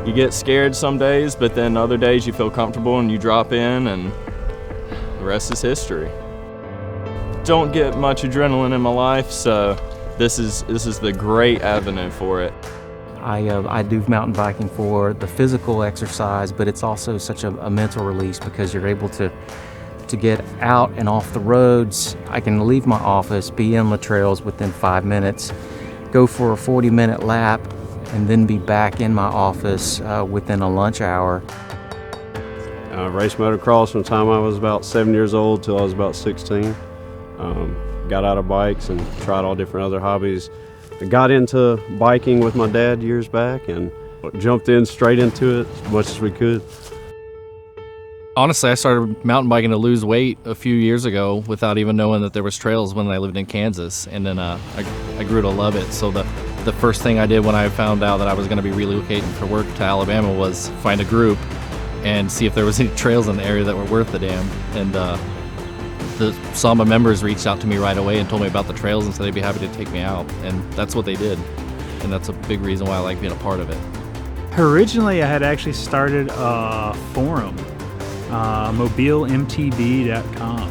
You get scared some days, but then other days you feel comfortable and you drop in, and the rest is history. Don't get much adrenaline in my life, so this is the great avenue for it. I do mountain biking for the physical exercise, but it's also such a mental release because you're able to get out and off the roads. I can leave my office, be in the trails within 5 minutes, go for a 40-minute lap, and then be back in my office within a lunch hour. I raced motocross from the time I was about 7 years old till I was about 16. Got out of bikes and tried all different other hobbies. I got into biking with my dad years back and jumped in straight into it as much as we could. Honestly, I started mountain biking to lose weight a few years ago without even knowing that there was trails when I lived in Kansas, and then I grew to love it. So the first thing I did when I found out that I was going to be relocating for work to Alabama was find a group and see if there was any trails in the area that were worth the damn. And the Samba members reached out to me right away and told me about the trails and said they'd be happy to take me out, and that's what they did. And that's a big reason why I like being a part of it. Originally, I had actually started a forum, mobilemtb.com,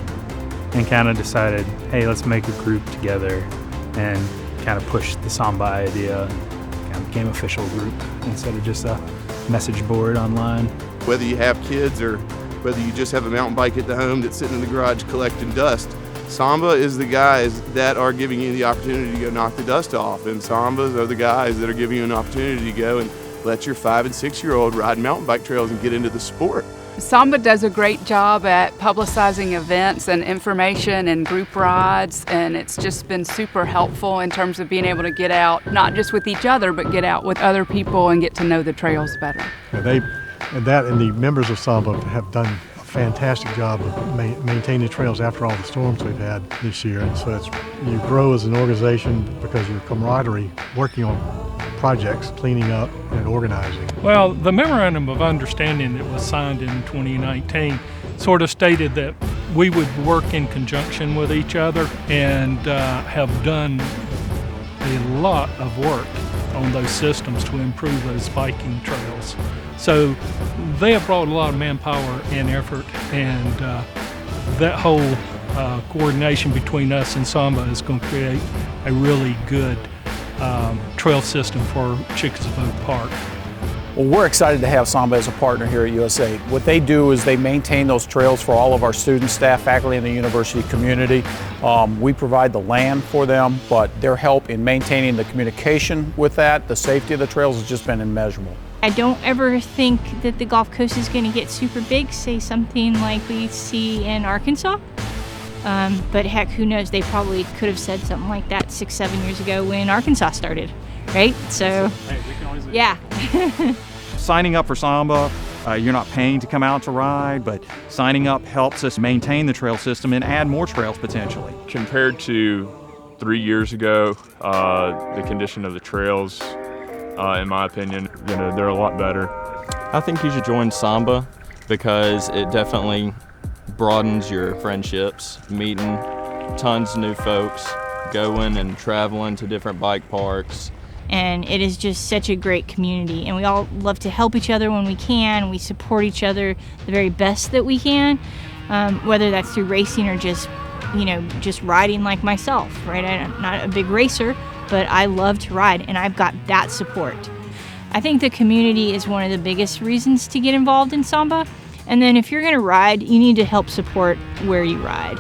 and kind of decided, hey, let's make a group together and kind of push the Samba idea. Kind of became an official group instead of just a message board online. Whether you have kids or whether you just have a mountain bike at the home that's sitting in the garage collecting dust, Samba is the guys that are giving you the opportunity to go knock the dust off, and Sambas are the guys that are giving you an opportunity to go and let your 5- and 6-year-old ride mountain bike trails and get into the sport. Samba does a great job at publicizing events and information and group rides, and it's just been super helpful in terms of being able to get out, not just with each other, but get out with other people and get to know the trails better. And the members of Samba have done a fantastic job of maintaining the trails after all the storms we've had this year. And so you grow as an organization because your camaraderie, working on projects, cleaning up and organizing. Well, the memorandum of understanding that was signed in 2019 sort of stated that we would work in conjunction with each other and have done a lot of work on those systems to improve those biking trails. So they have brought a lot of manpower and effort, and that whole coordination between us and Samba is going to create a really good trail system for Chickasaw Park. Well, we're excited to have Samba as a partner here at USA. What they do is they maintain those trails for all of our students, staff, faculty, and the university community. We provide the land for them, but their help in maintaining the communication with that, the safety of the trails, has just been immeasurable. I don't ever think that the Gulf Coast is going to get super big, say something like we see in Arkansas. But heck, who knows? They probably could have said something like that 6-7 years ago when Arkansas started, right? So, yeah. Signing up for Samba, you're not paying to come out to ride, but signing up helps us maintain the trail system and add more trails potentially. Compared to 3 years ago, the condition of the trails, in my opinion, they're a lot better. I think you should join Samba because it definitely broadens your friendships, meeting tons of new folks, going and traveling to different bike parks. And it is just such a great community, and we all love to help each other when we can. We support each other the very best that we can, whether that's through racing or just riding like myself, right? I'm not a big racer, but I love to ride, and I've got that support. I think the community is one of the biggest reasons to get involved in Samba. And then if you're going to ride, you need to help support where you ride.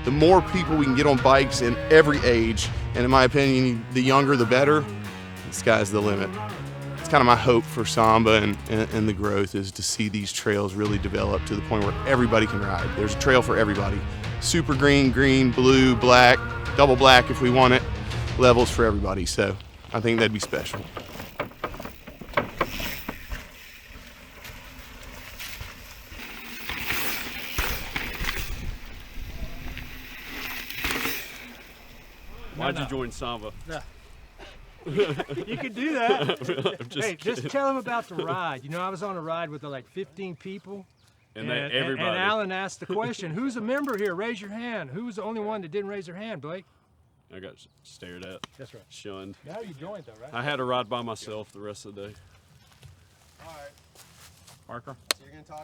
The more people we can get on bikes in every age, and in my opinion, the younger the better, the sky's the limit. It's kind of my hope for Samba and the growth is to see these trails really develop to the point where everybody can ride. There's a trail for everybody. Super green, green, blue, black, double black if we want it, levels for everybody. So I think that'd be special. Why'd you join Samba? You could do that. Hey, just tell them about the ride. I was on a ride with like 15 people. And everybody. And Alan asked the question, who's a member here? Raise your hand. Who was the only one that didn't raise their hand, Blake? I got stared at. That's right. Shunned. Now you joined though, right? I had to ride by myself the rest of the day. All right. Parker? So you're gonna talk